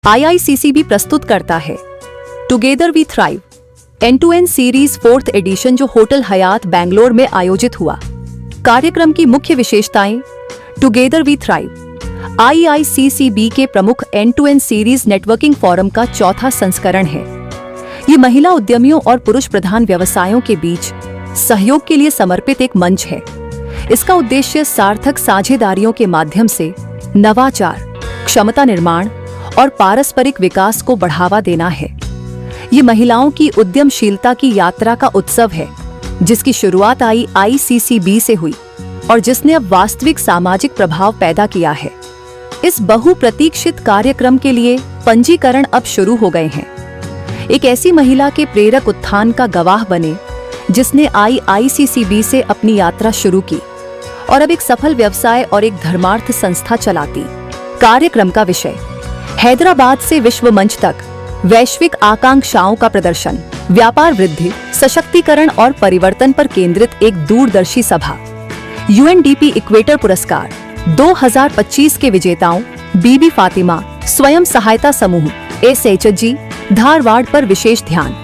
IICCB प्रस्तुत करता है together we thrive end to end series 4th edition जो होटल हयात बैंगलोर में आयोजित हुआ। कार्यक्रम की मुख्य विशेषताएं। टुगेदर वी थ्राइव IICCB के प्रमुख एंड-टू-एंड सीरीज नेटवर्किंग फोरम का चौथा संस्करण है। ये महिला उद्यमियों और पुरुष प्रधान व्यवसायों के बीच सहयोग के लिए समर्पित एक मंच है। इसका उद्देश्य सार्थक साझेदारियों के माध्यम से नवाचार, क्षमता निर्माण और पारस्परिक विकास को बढ़ावा देना है। ये महिलाओं की उद्यमशीलता की यात्रा का उत्सव है, जिसकी शुरुआत IICCB से हुई और जिसने अब वास्तविक सामाजिक प्रभाव पैदा किया है। इस बहुप्रतीक्षित कार्यक्रम के लिए पंजीकरण अब शुरू हो गए हैं। एक ऐसी महिला के प्रेरक उत्थान का गवाह बने, जिसने IICCB से अपनी यात्रा शुरू की और अब एक सफल व्यवसाय और एक धर्मार्थ संस्था चलाती। कार्यक्रम का विषय हैदराबाद से विश्व मंच तक वैश्विक आकांक्षाओं का प्रदर्शन, व्यापार वृद्धि, सशक्तिकरण और परिवर्तन पर केंद्रित एक दूरदर्शी सभा। UNDP इक्वेटर पुरस्कार 2025 के विजेताओं बीबी फातिमा स्वयं सहायता समूह SHG धारवाड़ पर विशेष ध्यान।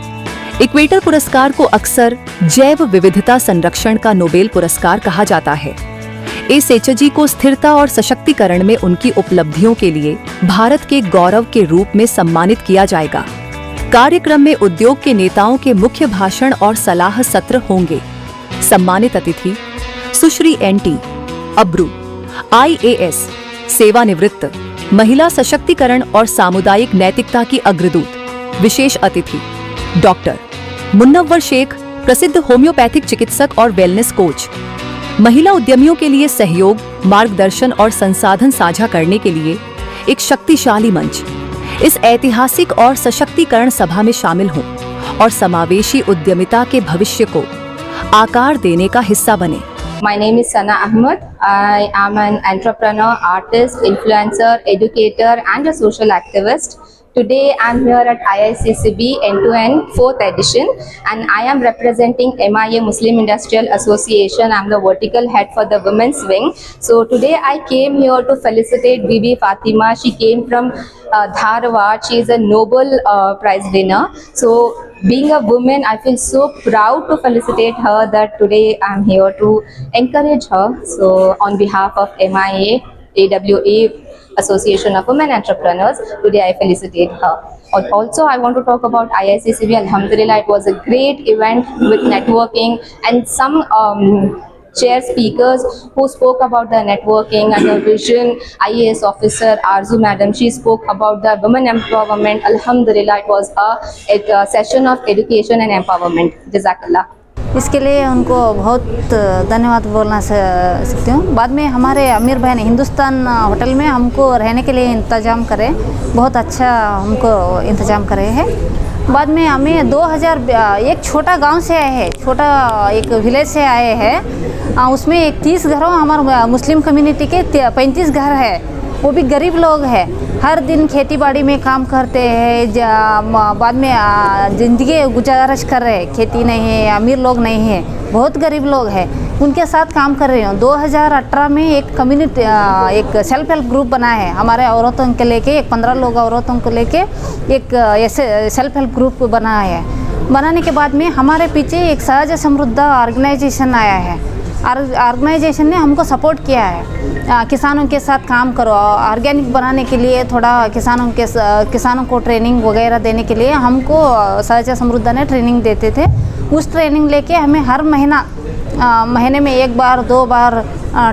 इक्वेटर पुरस्कार को अक्सर जैव विविधता संरक्षण का नोबेल पुरस्कार कहा जाता है। SHG को स्थिरता और सशक्तिकरण में उनकी उपलब्धियों के लिए भारत के गौरव के रूप में सम्मानित किया जाएगा। कार्यक्रम में उद्योग के नेताओं के मुख्य भाषण और सलाह सत्र होंगे। सम्मानित अतिथि सुश्री NT अब्रू, IAS, सेवानिवृत्त, महिला सशक्तिकरण और सामुदायिक नैतिकता की अग्रदूत। विशेष अतिथि डॉक्टर मुन्नव्वर शेख, प्रसिद्ध होम्योपैथिक चिकित्सक और वेलनेस कोच। महिला उद्यमियों के लिए सहयोग, मार्गदर्शन और संसाधन साझा करने के लिए एक शक्तिशाली मंच। इस ऐतिहासिक और सशक्तिकरण सभा में शामिल हों और समावेशी उद्यमिता के भविष्य को आकार देने का हिस्सा बने। My name is Sana Ahmed. I am an entrepreneur, artist, influencer, educator and a social activist. Today I am here at IICCB End-to-End 4th edition and I am representing MIA Muslim Industrial Association. I am the vertical head for the women's wing. So today I came here to felicitate Bibi Fatima. She came from Dharwad. She is a Nobel Prize winner. So being a woman, I feel so proud to felicitate her that today I am here to encourage her. So on behalf of MIA AWA Association of Women Entrepreneurs, today I felicitate her. Also, I want to talk about IICCB. Alhamdulillah, it was a great event with networking and some chair speakers who spoke about the networking and the vision. IAS officer Arzu madam, she spoke about the women empowerment. Alhamdulillah, it was a session of education and empowerment. Jazakallah. इसके लिए उनको बहुत धन्यवाद बोलना सकती हूँ। बाद में हमारे अमीर भाई ने हिंदुस्तान होटल में हमको रहने के लिए इंतज़ाम करे, बहुत अच्छा हमको इंतज़ाम करे हैं। बाद में हमें 2000 एक छोटा गांव से आए हैं, छोटा एक विलेज से आए हैं। उसमें एक 30 घरों, हमारे मुस्लिम कम्युनिटी के 35 घर है, वो भी गरीब लोग हैं। हर दिन खेती बाड़ी में काम करते हैं, बाद में ज़िंदगी गुजारिश कर रहे हैं। खेती नहीं है, अमीर लोग नहीं है, बहुत गरीब लोग हैं, उनके साथ काम कर रही हूँ। 2018 में एक कम्युनिटी, एक सेल्फ हेल्प ग्रुप बना है हमारे औरतों के लेके, एक 15 लोग औरतों को लेके एक ऐसे सेल्फ हेल्प ग्रुप बना है। बनाने के बाद में हमारे पीछे एक सहज समृद्ध ऑर्गेनाइजेशन आया है। ऑर्गेनाइजेशन ने हमको सपोर्ट किया है, किसानों के साथ काम करो, ऑर्गेनिक बनाने के लिए थोड़ा किसानों को ट्रेनिंग वगैरह देने के लिए हमको सहज समृद्ध ने ट्रेनिंग देते थे। उस ट्रेनिंग लेके हमें हर महीने में 1 बार 2 बार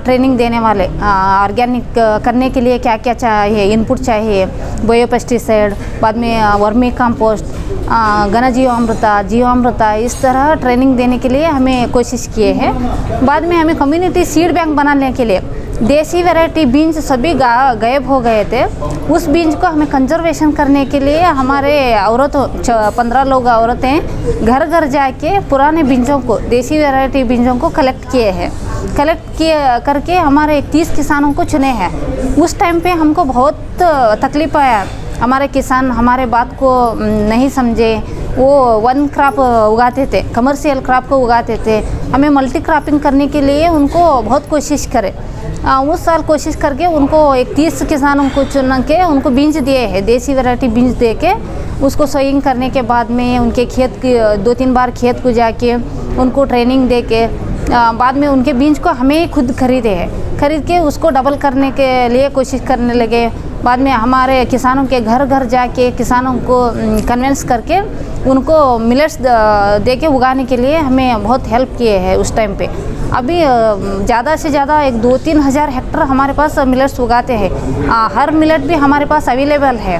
ट्रेनिंग देने वाले, ऑर्गेनिक करने के लिए क्या क्या चाहिए, इनपुट चाहिए, बायोपेस्टिसाइड, बाद में वर्मी कंपोस्ट, घन जीवामृता, इस तरह ट्रेनिंग देने के लिए हमें कोशिश किए हैं। बाद में हमें कम्युनिटी सीड बैंक बनाने के लिए देसी वैरायटी बीन्स सभी गायब हो गए थे। उस बीन्स को हमें कंजर्वेशन करने के लिए हमारे औरतों 15 लोग औरतें घर घर जाके पुराने बीजों को, देसी वैरायटी बीजों को कलेक्ट किए करके हमारे 30 किसानों को चुने हैं। उस टाइम पे हमको बहुत तकलीफ आया, हमारे किसान हमारे बात को नहीं समझे। वो वन क्रॉप उगाते थे, कमर्शियल क्रॉप को उगाते थे। हमें मल्टी क्रॉपिंग करने के लिए उनको बहुत कोशिश करे, उस साल कोशिश करके उनको एक 30 किसानों को चुन के उनको बीज दिए हैं, देसी वैरायटी बीज दे के उसको सोइंग करने के बाद में उनके खेत की 2-3 बार खेत को जाके उनको ट्रेनिंग दे के बाद में उनके बीज को हमें ही खुद खरीद के उसको डबल करने के लिए कोशिश करने लगे। बाद में हमारे किसानों के घर घर जाके किसानों को कन्विंस करके उनको मिलेट्स दे के उगाने के लिए हमें बहुत हेल्प किए हैं उस टाइम पे। अभी ज़्यादा से ज़्यादा 2-3 हज़ार हेक्टर हमारे पास मिलेट्स उगाते हैं। हर मिलेट भी हमारे पास अवेलेबल है।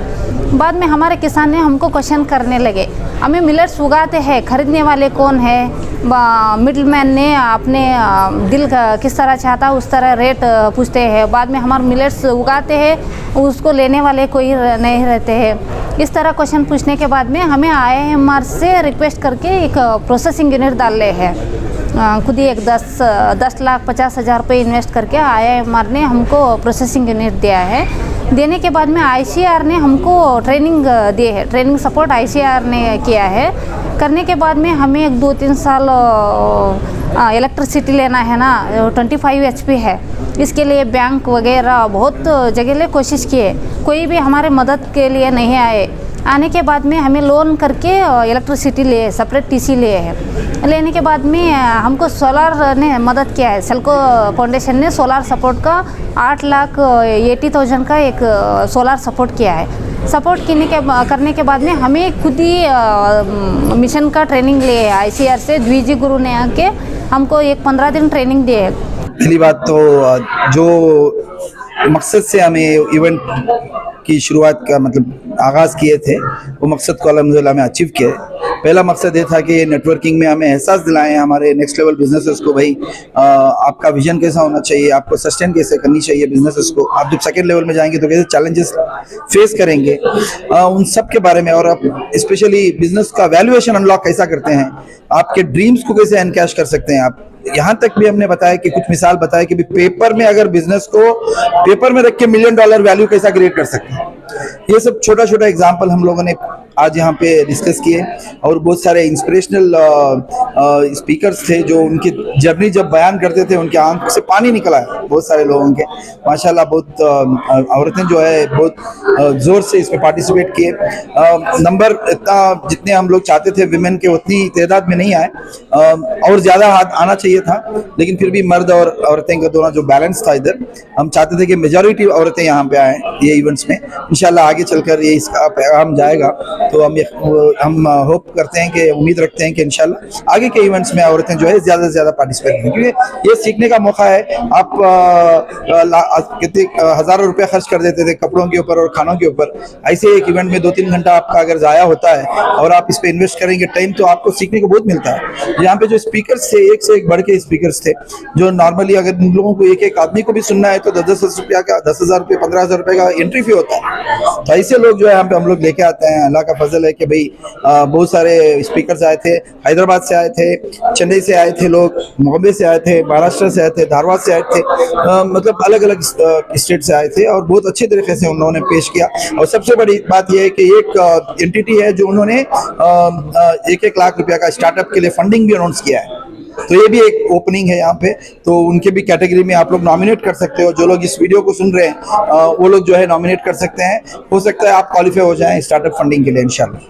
बाद में हमारे किसान ने हमको क्वेश्चन करने लगे, हमें मिलेट्स उगाते हैं, खरीदने वाले कौन है? मिडलमैन ने अपने दिल का किस तरह चाहता उस तरह रेट पूछते हैं। बाद में हमारे मिलेट्स उगाते हैं, उसको लेने वाले कोई नहीं रहते हैं। इस तरह क्वेश्चन पूछने के बाद में हमें IIMR से रिक्वेस्ट करके एक प्रोसेसिंग यूनिट डाल रहे हैं। खुद ही एक 10,50,000 रुपये इन्वेस्ट करके IIMR ने हमको प्रोसेसिंग यूनिट दिया है। देने के बाद में ICAR ने हमको ट्रेनिंग दी है, ट्रेनिंग सपोर्ट ICAR ने किया है। करने के बाद में हमें 1-2-3 साल इलेक्ट्रिसिटी लेना है ना, 25 HP है। इसके लिए बैंक वगैरह बहुत जगह ले कोशिश किए, कोई भी हमारे मदद के लिए नहीं आए। आने के बाद में हमें लोन करके इलेक्ट्रिसिटी लिए, सेपरेट TC लिए है। लेने के बाद में हमको सोलार ने मदद किया है। सेल्को फाउंडेशन ने सोलार सपोर्ट का 8,80,000 का एक सोलार सपोर्ट किया है। सपोर्ट करने के बाद में हमें खुद ही मिशन का ट्रेनिंग लिए है ICAR से। द्विजी गुरु ने आके हमको एक 15 दिन ट्रेनिंग दिए है। पहली बात तो जो मकसद से हमें इवेंट की शुरुआत का मतलब आगाज़ किए थे, वो मकसद को अल्हम्दुलिल्लाह में अचीव किया। पहला मकसद ये था कि नेटवर्किंग में हमें एहसास दिलाएं हमारे नेक्स्ट लेवल बिजनेसेस को, भाई आपका विजन कैसा होना चाहिए, आपको सस्टेन कैसे करनी चाहिए बिजनेसेस को, आप जब सेकेंड लेवल में जाएंगे तो कैसे चैलेंजेस फेस करेंगे, उन सब के बारे में। और आप स्पेशली बिजनेस का वैल्यूएशन अनलॉक कैसा करते हैं, आपके ड्रीम्स को कैसे एनकैश कर सकते हैं आप। यहाँ तक भी हमने बताया कि कुछ मिसाल बताया कि पेपर में अगर बिजनेस को पेपर में रख के $1 मिलियन वैल्यू कैसा क्रिएट कर सकते हैं। ये सब छोटा छोटा एग्जाम्पल हम लोगों ने आज यहाँ पे डिस्कस किए। और बहुत सारे इंस्पिरेशनल स्पीकर्स थे जो उनकी जर्नी जब बयान करते थे उनके आंख से पानी निकला है बहुत सारे लोगों के। माशाल्लाह बहुत औरतें जो है बहुत ज़ोर से इसमें पार्टिसिपेट किए। नंबर इतना जितने हम लोग चाहते थे विमेन के उतनी तादाद में नहीं आए, और ज़्यादा हाथ आना चाहिए था, लेकिन फिर भी मर्द और औरतें का दोनों जो बैलेंस था इधर, हम चाहते थे कि मेजॉरिटी औरतें यहाँ पे आए ये इवेंट्स में। इंशाल्लाह आगे चलकर ये इसका पैगाम जाएगा, तो हम होप करते हैं कि उम्मीद रखते हैं कि इंशाल्लाह आगे के इवेंट्स में औरतें जो है ज़्यादा से ज़्यादा पार्टिसिपेट करें, क्योंकि ये सीखने का मौका है। आप कितने हज़ारों रुपये खर्च कर देते थे कपड़ों के ऊपर और खानों के ऊपर, ऐसे एक इवेंट में 2-3 घंटा आपका अगर ज़ाया होता है और आप इस पर इन्वेस्ट करेंगे टाइम, तो आपको सीखने को बहुत मिलता है। यहाँ पे जो स्पीकर्स थे एक से एक बढ़ के स्पीकर्स थे, जो नॉर्मली अगर उन लोगों को एक आदमी को भी सुनना है तो 10,000 रुपया का 10,000 रुपये 15,000 रुपये का एंट्री फी होता है। तो ऐसे लोग जो है यहाँ पे हम लोग लेके आते हैं। अल्लाह का फजल है कि भाई बहुत सारे स्पीकर्स आए थे, हैदराबाद से आए थे, चेन्नई से आए थे लोग, बॉम्बे से आए थे, महाराष्ट्र से आए थे, धारवाड़ से आए थे, मतलब अलग अलग स्टेट से आए थे, और बहुत अच्छे तरीके से उन लोगों ने पेश किया। और सबसे बड़ी बात यह है कि एक एंटिटी है जो उन्होंने 1-1 लाख रुपया का स्टार्टअप के लिए फंडिंग भी अनाउंस किया है। तो ये भी एक ओपनिंग है यहाँ पे, तो उनके भी कैटेगरी में आप लोग नॉमिनेट कर सकते हो। जो लोग इस वीडियो को सुन रहे हैं वो लोग जो है नॉमिनेट कर सकते हैं। हो सकता है आप क्वालिफाई हो जाएं स्टार्टअप फंडिंग के लिए इंशाल्लाह।